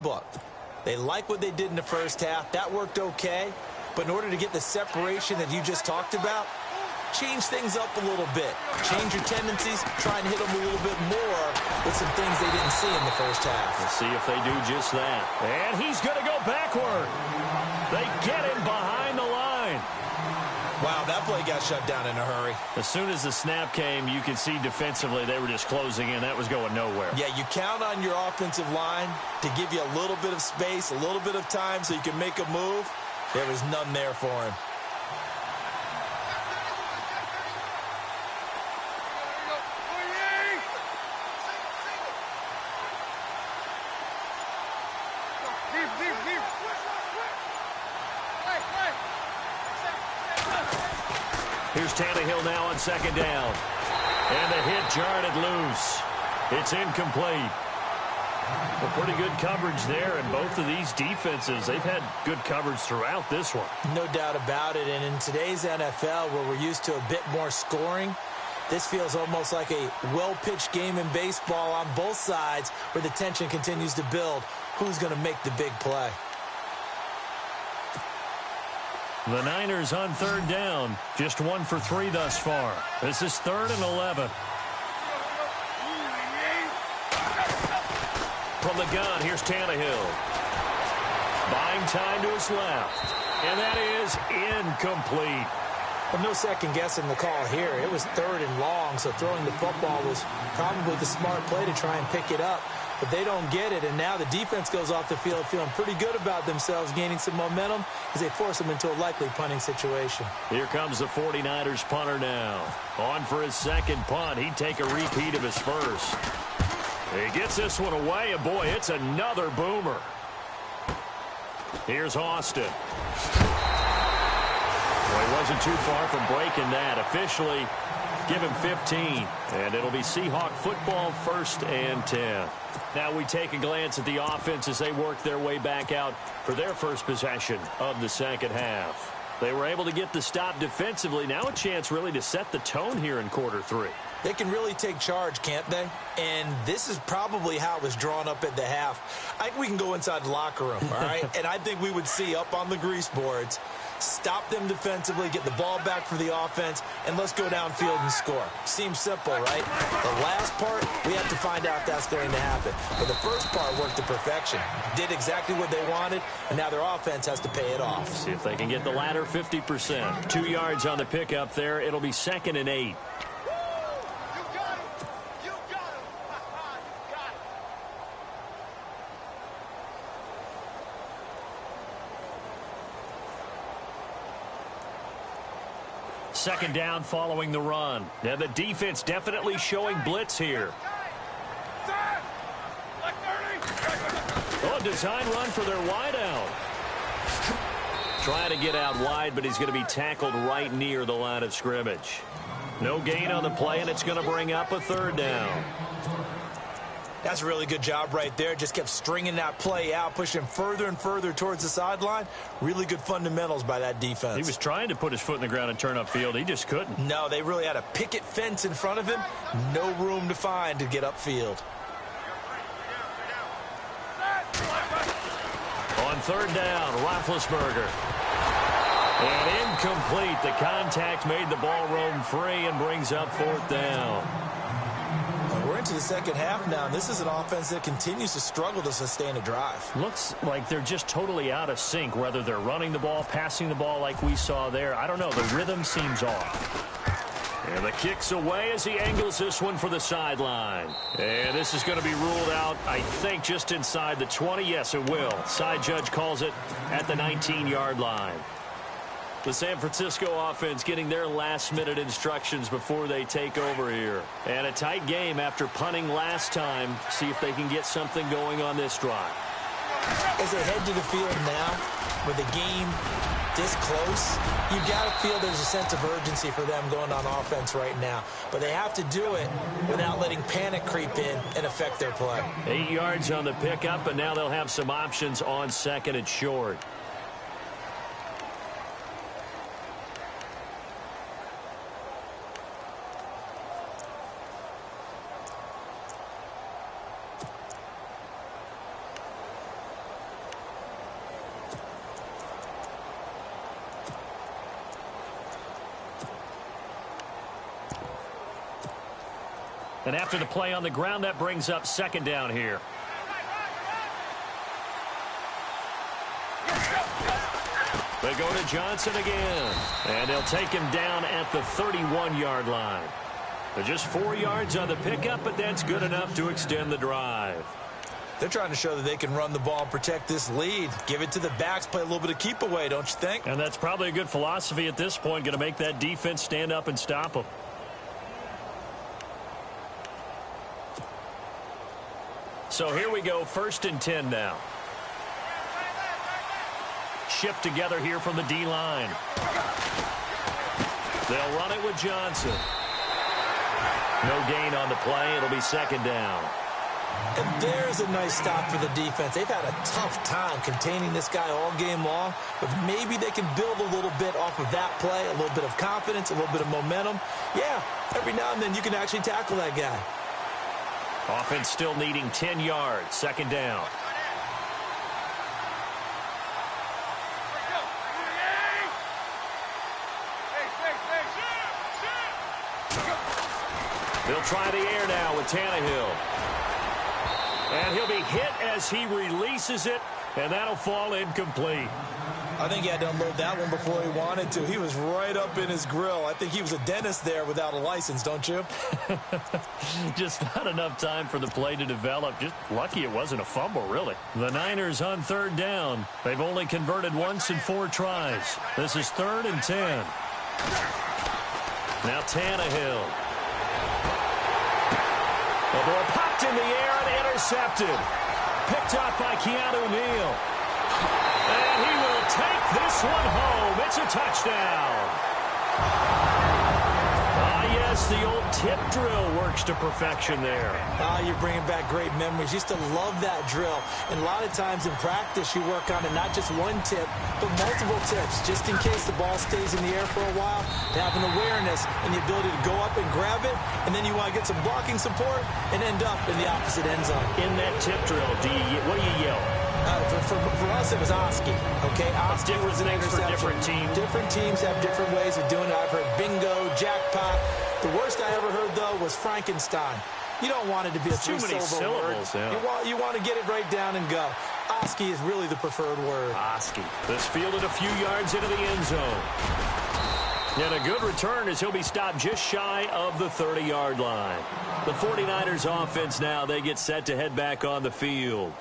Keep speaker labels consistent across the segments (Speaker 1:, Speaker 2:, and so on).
Speaker 1: book. They like what they did in the first half. That worked okay. But in order to get the separation that you just talked about, change things up a little bit. Change your tendencies. Try and hit them a little bit more with some things they didn't see in the first half.
Speaker 2: Let's see if they do just that. And he's going to go backward. They get him behind the line.
Speaker 1: Wow, that play got shut down in a hurry.
Speaker 2: As soon as the snap came, you could see defensively they were just closing in. That was going nowhere.
Speaker 1: Yeah, you count on your offensive line to give you a little bit of space, a little bit of time so you can make a move. There was none there for him.
Speaker 2: Here's Tannehill now on second down. And the hit jarred it loose. It's incomplete. Well, pretty good coverage there, and both of these defenses, they've had good coverage throughout this one.
Speaker 1: No doubt about it, and in today's NFL, where we're used to a bit more scoring, this feels almost like a well-pitched game in baseball on both sides where the tension continues to build. Who's going to make the big play?
Speaker 2: The Niners on third down, just 1 for 3 thus far. This is 3rd and 11. From the gun, here's Tannehill. Buying time to his left. And that is incomplete.
Speaker 1: Well, no second guessing the call here. It was 3rd and long, so throwing the football was probably the smart play to try and pick it up. But they don't get it, and now the defense goes off the field feeling pretty good about themselves, gaining some momentum as they force them into a likely punting situation.
Speaker 2: Here comes the 49ers punter now. On for his second punt. He'd take a repeat of his first. He gets this one away, and boy, it's another boomer. Here's Austin. Well, he wasn't too far from breaking that. Officially, give him 15, and it'll be Seahawk football, 1st and 10. Now we take a glance at the offense as they work their way back out for their first possession of the second half. They were able to get the stop defensively. Now a chance really to set the tone here in quarter 3.
Speaker 1: They can really take charge, can't they? And this is probably how it was drawn up at the half. I think we can go inside the locker room, all right? And I think we would see up on the grease boards, stop them defensively, get the ball back for the offense, and let's go downfield and score. Seems simple, right? The last part, we have to find out if that's going to happen. But the first part worked to perfection. Did exactly what they wanted, and now their offense has to pay it off.
Speaker 2: See if they can get the latter 50%. 2 yards on the pickup there. It'll be 2nd and 8. Second down following the run. Now the defense definitely showing blitz here. Oh, design run for their wideout. Trying to get out wide, but he's going to be tackled right near the line of scrimmage. No gain on the play, and it's going to bring up a 3rd down.
Speaker 1: That's a really good job right there. Just kept stringing that play out, pushing further and further towards the sideline. Really good fundamentals by that defense.
Speaker 2: He was trying to put his foot in the ground and turn upfield. He just couldn't.
Speaker 1: No, they really had a picket fence in front of him. No room to find to get upfield.
Speaker 2: On 3rd down, Roethlisberger. And incomplete. The contact made the ball roam free and brings up 4th down.
Speaker 1: We're into the second half now, and this is an offense that continues to struggle to sustain a drive.
Speaker 2: Looks like they're just totally out of sync, whether they're running the ball, passing the ball like we saw there. I don't know. The rhythm seems off. And the kick's away as he angles this one for the sideline. And this is going to be ruled out, I think, just inside the 20. Yes, it will. Side judge calls it at the 19-yard line. The San Francisco offense getting their last-minute instructions before they take over here. And a tight game after punting last time. See if they can get something going on this drive.
Speaker 1: As they head to the field now, with the game this close, you got to feel there's a sense of urgency for them going on offense right now. But they have to do it without letting panic creep in and affect their play.
Speaker 2: 8 yards on the pickup, and now they'll have some options on 2nd and short. And after the play on the ground, that brings up second down here. They go to Johnson again. And they'll take him down at the 31-yard line. They're just 4 yards on the pickup, but that's good enough to extend the drive.
Speaker 1: They're trying to show that they can run the ball and protect this lead. Give it to the backs, play a little bit of keep away, don't you think?
Speaker 2: And that's probably a good philosophy at this point, going to make that defense stand up and stop them. So here we go, 1st and 10 now. Shift together here from the D-line. They'll run it with Johnson. No gain on the play. It'll be second down.
Speaker 1: And there's a nice stop for the defense. They've had a tough time containing this guy all game long, but maybe they can build a little bit off of that play, a little bit of confidence, a little bit of momentum. Yeah, every now and then you can actually tackle that guy.
Speaker 2: Offense still needing 10 yards. Second down. They'll try the air now with Tannehill. And he'll be hit as he releases it, and that'll fall incomplete.
Speaker 1: I think he had to unload that one before he wanted to. He was right up in his grill. I think he was a dentist there without a license, don't you?
Speaker 2: Just not enough time for the play to develop. Just lucky it wasn't a fumble, really. The Niners on 3rd down. They've only converted once in 4 tries. This is 3rd and 10. Now Tannehill. The ball popped in the air and intercepted. Picked up by Keanu Neal. And he will take this one home. It's a touchdown. Yes, the old tip drill works to perfection there.
Speaker 1: You're bringing back great memories. Used to love that drill. And a lot of times in practice, you work on it, not just one tip, but multiple tips, just in case the ball stays in the air for a while, to have an awareness and the ability to go up and grab it, and then you want to get some blocking support and end up in the opposite end zone.
Speaker 2: In that tip drill, what do you yell?
Speaker 1: For us, it was Oski. Okay, Oski was an interception.
Speaker 2: For different teams.
Speaker 1: Different teams have different ways of doing it. I've heard bingo, jackpot. The worst I ever heard, though, was Frankenstein. You don't want it to be a three-syllable word. Yeah. You want to get it right down and go. Oski is really the preferred word.
Speaker 2: Oski. This fielded a few yards into the end zone. And a good return as he'll be stopped just shy of the 30-yard line. The 49ers offense now, they get set to head back on the field.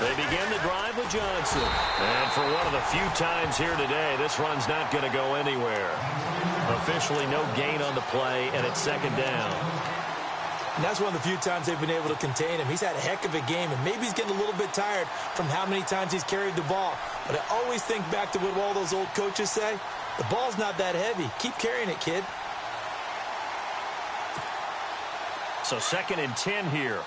Speaker 2: They begin the drive with Johnson. And for one of the few times here today, this run's not going to go anywhere. Officially no gain on the play, and it's second down.
Speaker 1: And that's one of the few times they've been able to contain him. He's had a heck of a game, and maybe he's getting a little bit tired from how many times he's carried the ball. But I always think back to what all those old coaches say. The ball's not that heavy. Keep carrying it, kid.
Speaker 2: So 2nd and 10 here.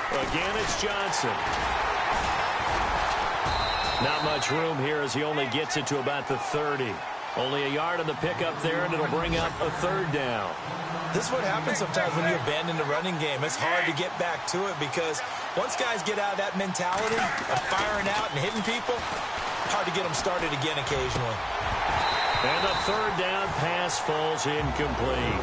Speaker 2: Again, it's Johnson. Not much room here as he only gets it to about the 30. Only a yard on the pickup there, and it'll bring up a 3rd down.
Speaker 1: This is what happens sometimes when you abandon the running game. It's hard to get back to it because once guys get out of that mentality of firing out and hitting people, hard to get them started again occasionally.
Speaker 2: And the 3rd down pass falls incomplete.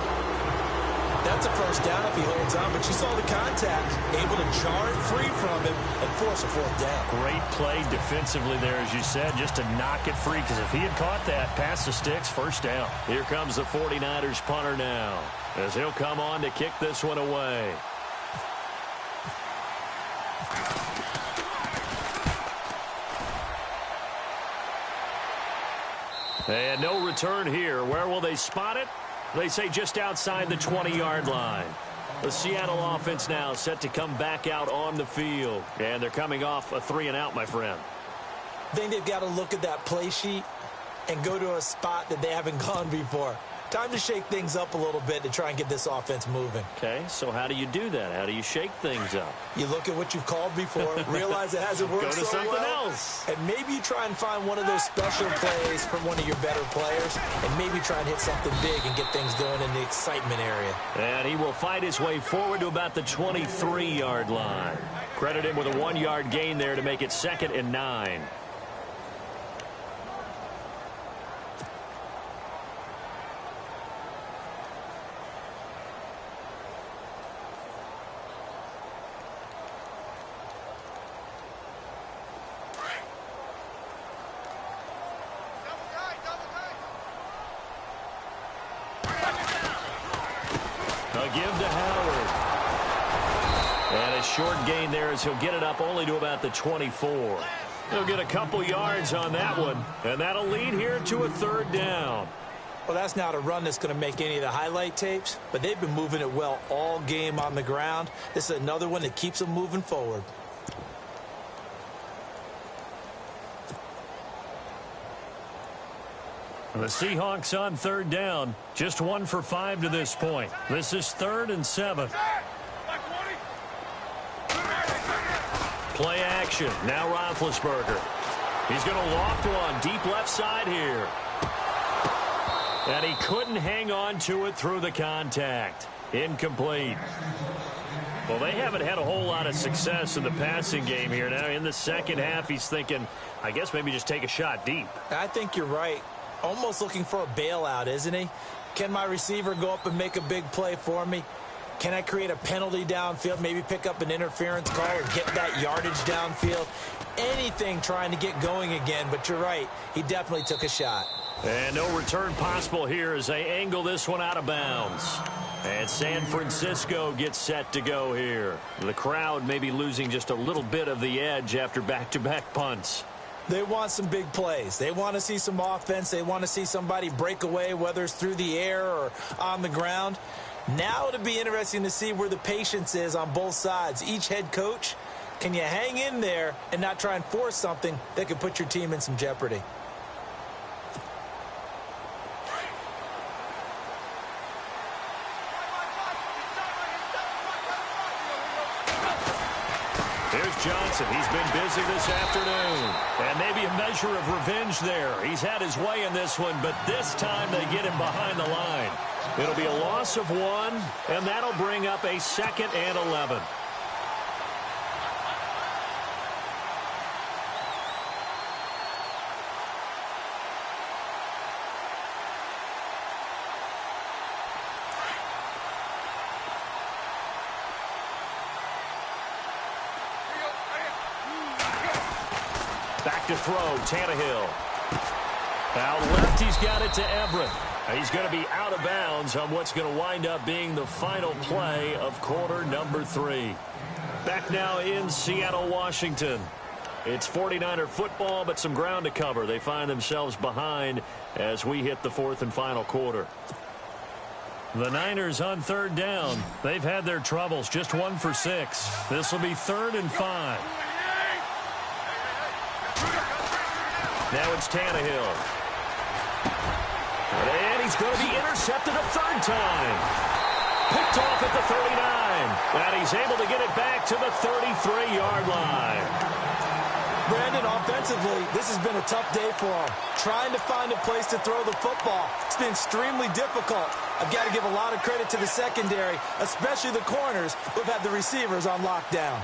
Speaker 1: That's a first down if he holds on, but you saw the contact, able to charge free from him and force a 4th down.
Speaker 2: Great play defensively there, as you said, just to knock it free, because if he had caught that, pass the sticks, first down. Here comes the 49ers punter now, as he'll come on to kick this one away. And no return here. Where will they spot it? They say just outside the 20-yard line. The Seattle offense now set to come back out on the field. And they're coming off a 3-and-out, my friend.
Speaker 1: I think they've got to look at that play sheet and go to a spot that they haven't gone before. Time to shake things up a little bit to try and get this offense moving.
Speaker 2: Okay, so how do you do that? How do you shake things up?
Speaker 1: You look at what you've called before, realize it hasn't worked so well.
Speaker 2: Go to something else.
Speaker 1: And maybe you try and find one of those special plays from one of your better players, and maybe try and hit something big and get things going in the excitement area.
Speaker 2: And he will fight his way forward to about the 23-yard line. Credit him with a 1-yard gain there to make it 2nd and 9. A give to Howard. And a short gain there as he'll get it up only to about the 24. He'll get a couple yards on that one, and that'll lead here to a 3rd down.
Speaker 1: Well, that's not a run that's going to make any of the highlight tapes, but they've been moving it well all game on the ground. This is another one that keeps them moving forward.
Speaker 2: The Seahawks on 3rd down. Just 1 for 5 to this point. This is 3rd and 7. Play action. Now Roethlisberger. He's going to loft one deep left side here. And he couldn't hang on to it through the contact. Incomplete. Well, they haven't had a whole lot of success in the passing game here. Now in the second half, he's thinking, I guess maybe just take a shot deep.
Speaker 1: I think you're right. Almost looking for a bailout, isn't he? Can my receiver go up and make a big play for me? Can I create a penalty downfield, maybe pick up an interference call or get that yardage downfield? Anything trying to get going again, but you're right. He definitely took a shot.
Speaker 2: And no return possible here as they angle this one out of bounds. And San Francisco gets set to go here. The crowd may be losing just a little bit of the edge after back-to-back punts.
Speaker 1: They want some big plays. They want to see some offense. They want to see somebody break away, whether it's through the air or on the ground. Now it'll be interesting to see where the patience is on both sides. Each head coach, can you hang in there and not try and force something that could put your team in some jeopardy?
Speaker 2: Here's Johnson. He's been busy this afternoon. And maybe a measure of revenge there. He's had his way in this one, but this time they get him behind the line. It'll be a loss of 1, and that'll bring up a 2nd and 11. Back to throw, Tannehill. Out left, he's got it to Everett. He's going to be out of bounds on what's going to wind up being the final play of quarter number 3. Back now in Seattle, Washington. It's 49er football, but some ground to cover. They find themselves behind as we hit the 4th and final quarter. The Niners on 3rd down. They've had their troubles, just 1 for 6. This will be 3rd and 5. Now it's Tannehill. And he's going to be intercepted a 3rd time. Picked off at the 39. And he's able to get it back to the 33-yard line.
Speaker 1: Brandon, offensively, this has been a tough day for him. Trying to find a place to throw the football. It's been extremely difficult. I've got to give a lot of credit to the secondary, especially the corners who've had the receivers on lockdown.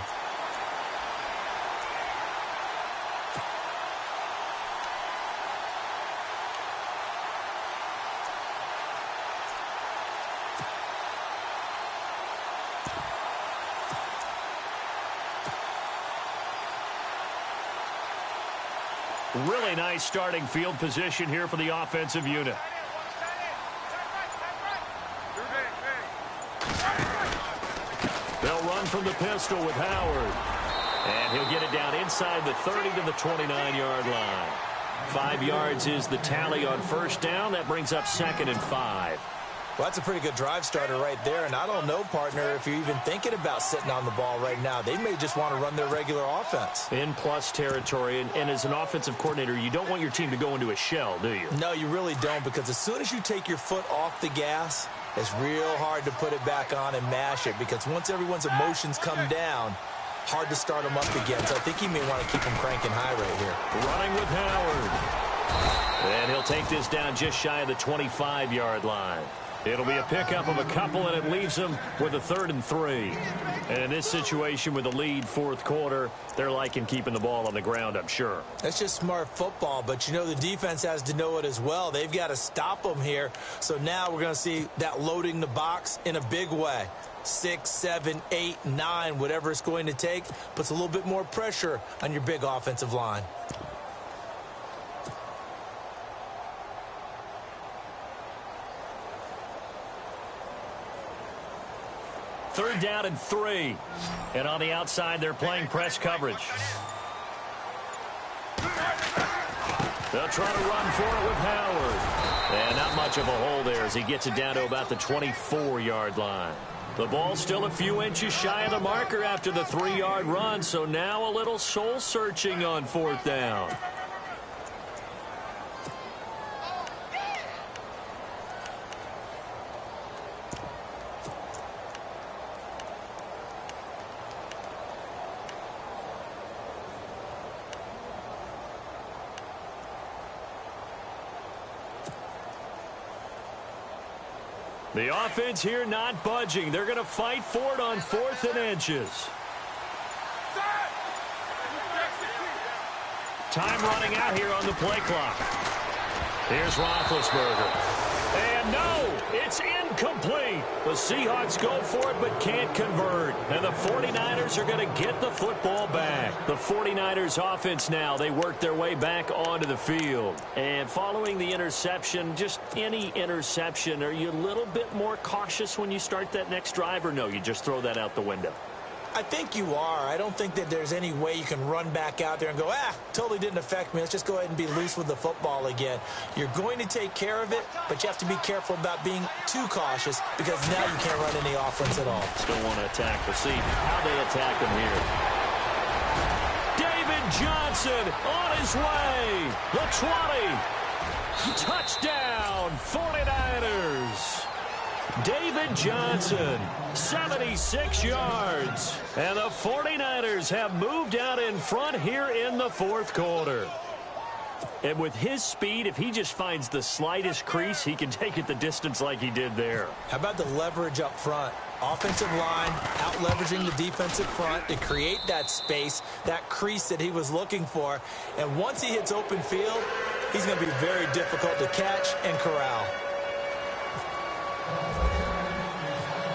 Speaker 2: Really nice starting field position here for the offensive unit. They'll run from the pistol with Howard. And he'll get it down inside the 30 to the 29-yard line. 5 yards is the tally on 1st down. That brings up 2nd and 5.
Speaker 1: Well, that's a pretty good drive starter right there, and I don't know, partner, if you're even thinking about sitting on the ball right now. They may just want to run their regular offense.
Speaker 2: In plus territory, and as an offensive coordinator, you don't want your team to go into a shell, do you?
Speaker 1: No, you really don't, because as soon as you take your foot off the gas, it's real hard to put it back on and mash it, because once everyone's emotions come down, hard to start them up again. So I think he may want to keep them cranking high right here.
Speaker 2: Running with Howard. And he'll take this down just shy of the 25-yard line. It'll be a pickup of a couple, and it leaves them with a 3rd and 3. And in this situation with the lead fourth quarter, they're liking keeping the ball on the ground, I'm sure.
Speaker 1: That's just smart football, but you know the defense has to know it as well. They've got to stop them here. So now we're going to see that loading the box in a big way. 6, 7, 8, 9, whatever it's going to take, puts a little bit more pressure on your big offensive line.
Speaker 2: Third down and 3. And on the outside, they're playing press coverage. They'll try to run for it with Howard. And not much of a hole there as he gets it down to about the 24-yard line. The ball still a few inches shy of the marker after the 3-yard run, so now a little soul-searching on 4th down. The offense here not budging. They're going to fight for it on 4th and inches. Time running out here on the play clock. Here's Roethlisberger. And no, it's incomplete. The Seahawks go for it but can't convert. And the 49ers are going to get the football back. The 49ers offense now, they work their way back onto the field. And following the interception, just any interception, are you a little bit more cautious when you start that next drive, or no, you just throw that out the window?
Speaker 1: I think you are. I don't think that there's any way you can run back out there and go, totally didn't affect me. Let's just go ahead and be loose with the football again. You're going to take care of it, but you have to be careful about being too cautious because now you can't run any offense at all.
Speaker 2: Still want to attack. We'll see how they attack him here. David Johnson on his way. The 20. Touchdown, 49ers. David Johnson, 76 yards. And the 49ers have moved out in front here in the fourth quarter. And with his speed, if he just finds the slightest crease, he can take it the distance like he did there.
Speaker 1: How about the leverage up front? Offensive line out leveraging the defensive front to create that space, that crease that he was looking for. And once he hits open field, he's going to be very difficult to catch and corral.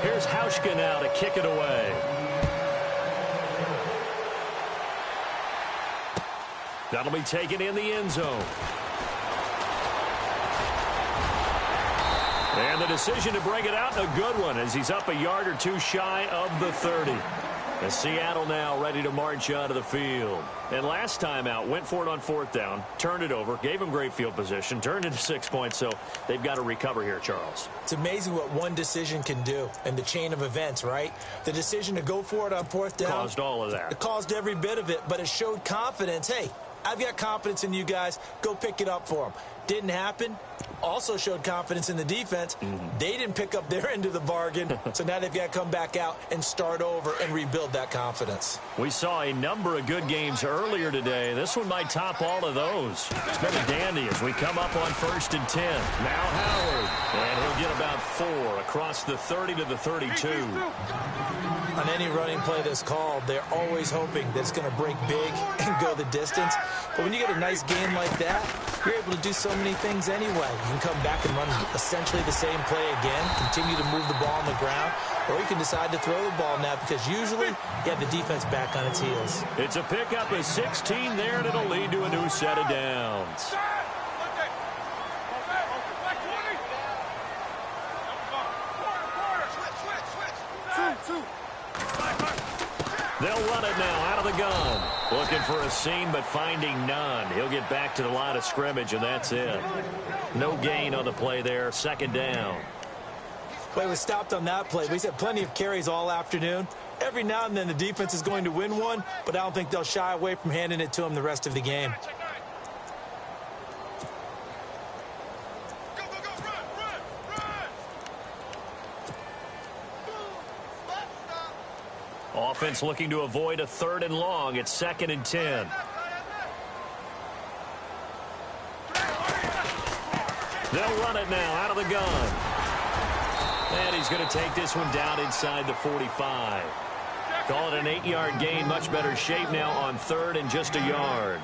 Speaker 2: Here's Hauschka now to kick it away. That'll be taken in the end zone. And the decision to bring it out, a good one, as he's up a yard or two shy of the 30. And Seattle now ready to march out of the field. And last time out, went for it on 4th down, turned it over, gave him great field position, turned it to 6 points, so they've got to recover here, Charles.
Speaker 1: It's amazing what one decision can do in the chain of events, right? The decision to go for it on 4th down
Speaker 2: caused all of that.
Speaker 1: It caused every bit of it, but it showed confidence. Hey, I've got confidence in you guys. Go pick it up for them. Didn't happen. Also showed confidence in the defense. They didn't pick up their end of the bargain, so now they've got to come back out and start over and rebuild that confidence.
Speaker 2: We saw a number of good games earlier today. This one might top all of those. It's been a dandy as we come up on 1st and 10. Now Howard, and he'll get about 4 across the 30 to the 32.
Speaker 1: On any running play that's called, they're always hoping that it's going to break big and go the distance. But when you get a nice game like that, you're able to do so many things anyway. You can come back and run essentially the same play again, continue to move the ball on the ground, or you can decide to throw the ball now because usually you have the defense back on its heels.
Speaker 2: It's a pickup of 16 there, and it'll lead to a new set of downs. They'll run it now out of the gun. Looking for a seam, but finding none. He'll get back to the line of scrimmage, and that's it. No gain on the play there. 2nd down.
Speaker 1: Well, he was stopped on that play, but he's had plenty of carries all afternoon. Every now and then the defense is going to win one, but I don't think they'll shy away from handing it to him the rest of the game.
Speaker 2: Offense looking to avoid a 3rd and long. It's 2nd and 10. They'll run it now out of the gun. And he's going to take this one down inside the 45. Call it an 8-yard gain. Much better shape now on 3rd and just a yard.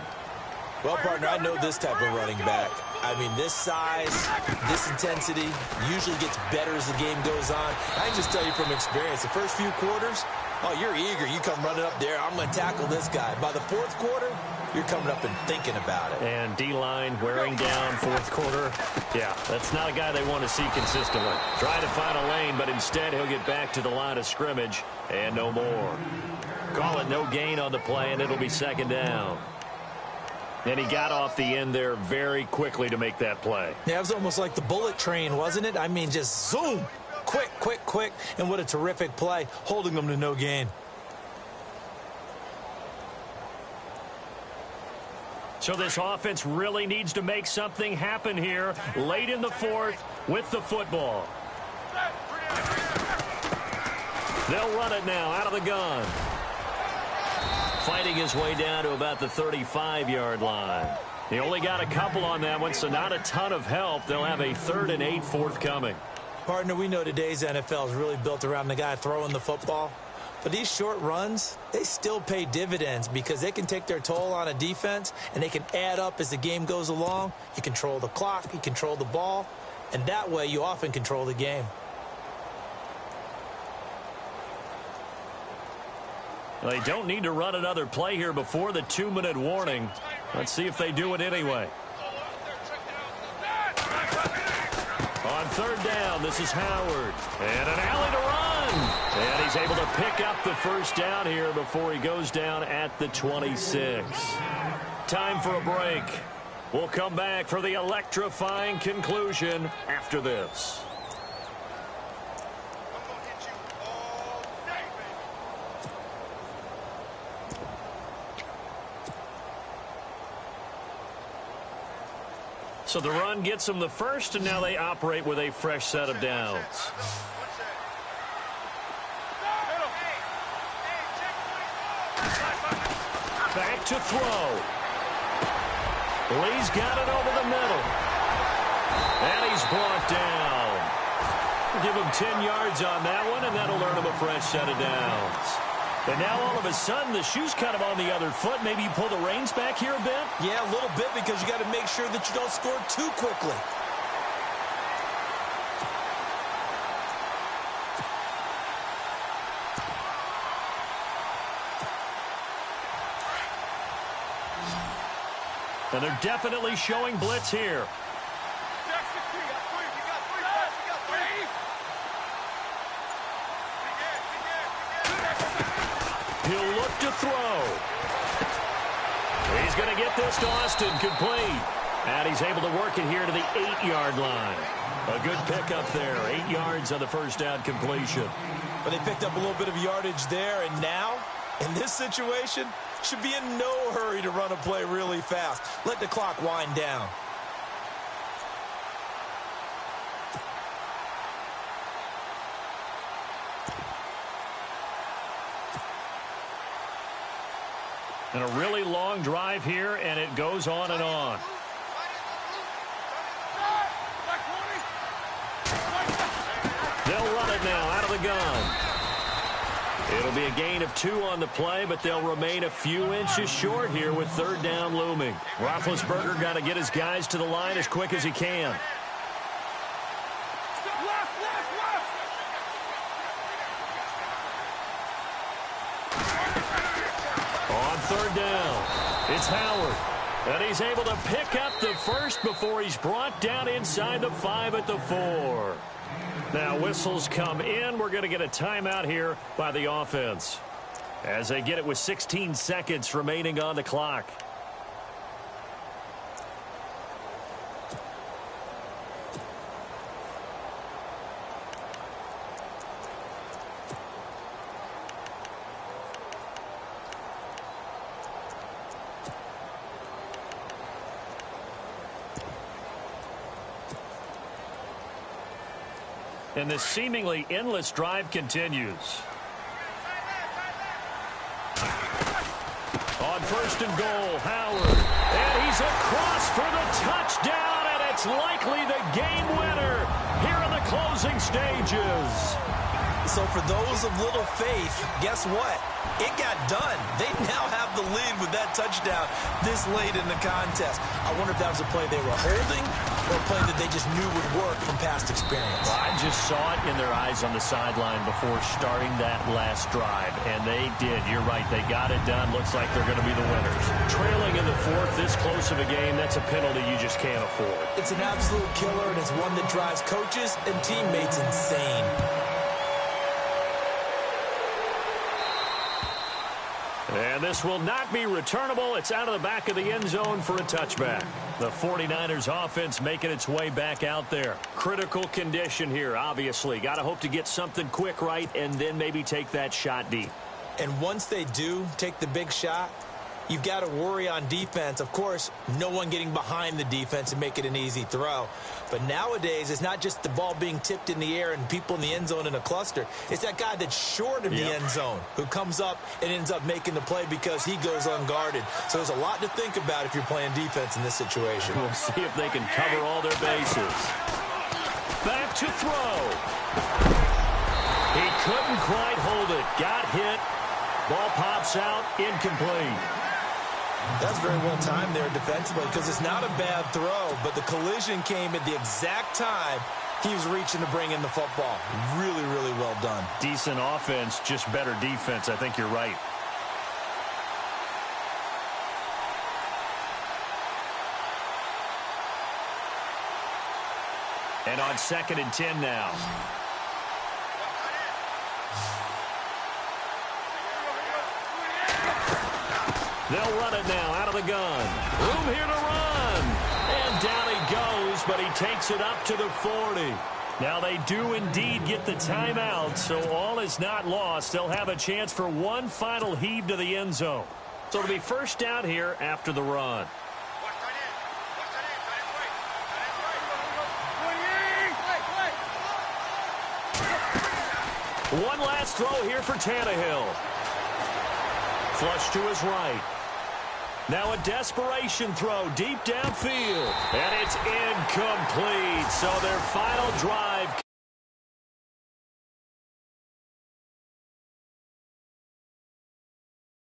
Speaker 1: Well, partner, I know this type of running back. I mean, this size, this intensity usually gets better as the game goes on. I can just tell you from experience, the first few quarters, oh, you're eager. You come running up there. I'm going to tackle this guy. By the 4th quarter, you're coming up and thinking about it.
Speaker 2: And D-line wearing down 4th quarter. Yeah, that's not a guy they want to see consistently. Trying to find a lane, but instead he'll get back to the line of scrimmage and no more. Call it no gain on the play, and it'll be 2nd down. And he got off the end there very quickly to make that play.
Speaker 1: Yeah, it was almost like the bullet train, wasn't it? I mean, just zoom. Quick, quick, quick. And what a terrific play, holding them to no gain.
Speaker 2: So this offense really needs to make something happen here late in the 4th with the football. They'll run it now out of the gun. Fighting his way down to about the 35-yard line. He only got a couple on that one, so not a ton of help. They'll have a 3rd and 8 forthcoming.
Speaker 1: Partner, we know today's NFL is really built around the guy throwing the football. But these short runs, they still pay dividends because they can take their toll on a defense, and they can add up as the game goes along. You control the clock, you control the ball, and that way you often control the game.
Speaker 2: They don't need to run another play here before the 2-minute warning. Let's see if they do it anyway. On 3rd down, this is Howard. And an alley to run. And he's able to pick up the 1st down here before he goes down at the 26. Time for a break. We'll come back for the electrifying conclusion after this. So the run gets them the 1st, and now they operate with a fresh set of downs. Back to throw. Lee's got it over the middle. And he's brought down. Give him 10 yards on that one, and that'll earn him a fresh set of downs. And now all of a sudden, the shoe's kind of on the other foot. Maybe you pull the reins back here a bit?
Speaker 1: Yeah, a little bit, because you got to make sure that you don't score too quickly.
Speaker 2: And they're definitely showing blitz here. He'll look to throw. He's going to get this to Austin complete. And he's able to work it here to the 8-yard line. A good pickup there. 8 yards on the 1st down completion.
Speaker 1: But they picked up a little bit of yardage there, and now, in this situation, should be in no hurry to run a play really fast. Let the clock wind down.
Speaker 2: And a really long drive here, and it goes on and on. They'll run it now out of the gun. It'll be a gain of 2 on the play, but they'll remain a few inches short here with 3rd down looming. Roethlisberger got to get his guys to the line as quick as he can. On 3rd down, it's Howard. And he's able to pick up the 1st before he's brought down inside the 5 at the 4. Now whistles come in. We're going to get a timeout here by the offense as they get it with 16 seconds remaining on the clock. And this seemingly endless drive continues. On first and goal, Howard. And he's across for the touchdown, and it's likely the game winner here in the closing stages.
Speaker 1: So for those of little faith, guess what? It got done. They now have the lead with that touchdown this late in the contest. I wonder if that was a play they were holding or a play that they just knew would work from past experience.
Speaker 2: Well, I just saw it in their eyes on the sideline before starting that last drive, and they did. You're right. They got it done. Looks like they're going to be the winners. Trailing in the fourth, this close of a game, that's a penalty you just can't afford.
Speaker 1: It's an absolute killer, and it's one that drives coaches and teammates insane.
Speaker 2: And this will not be returnable. It's out of the back of the end zone for a touchback. The 49ers offense making its way back out there. Critical condition here, obviously. Got to hope to get something quick right and then maybe take that shot deep.
Speaker 1: And once they do take the big shot, you've got to worry on defense. Of course, no one getting behind the defense and make it an easy throw. But nowadays, it's not just the ball being tipped in the air and people in the end zone in a cluster. It's that guy that's short of the end zone who comes up and ends up making the play because he goes unguarded. So there's a lot to think about if you're playing defense in this situation.
Speaker 2: We'll see if they can cover all their bases. Back to throw. He couldn't quite hold it. Got hit. Ball pops out. Incomplete.
Speaker 1: That's very well timed there defensively because it's not a bad throw, but the collision came at the exact time he was reaching to bring in the football. Really, really well done.
Speaker 2: Decent offense, just better defense. I think you're right. And on 2nd and 10 now. They'll run it now out of the gun. Room here to run. And down he goes, but he takes it up to the 40. Now they do indeed get the timeout, so all is not lost. They'll have a chance for one final heave to the end zone. So it'll be first down here after the run. One last throw here for Tannehill. Flush to his right. Now a desperation throw deep downfield. And it's incomplete. So their final drive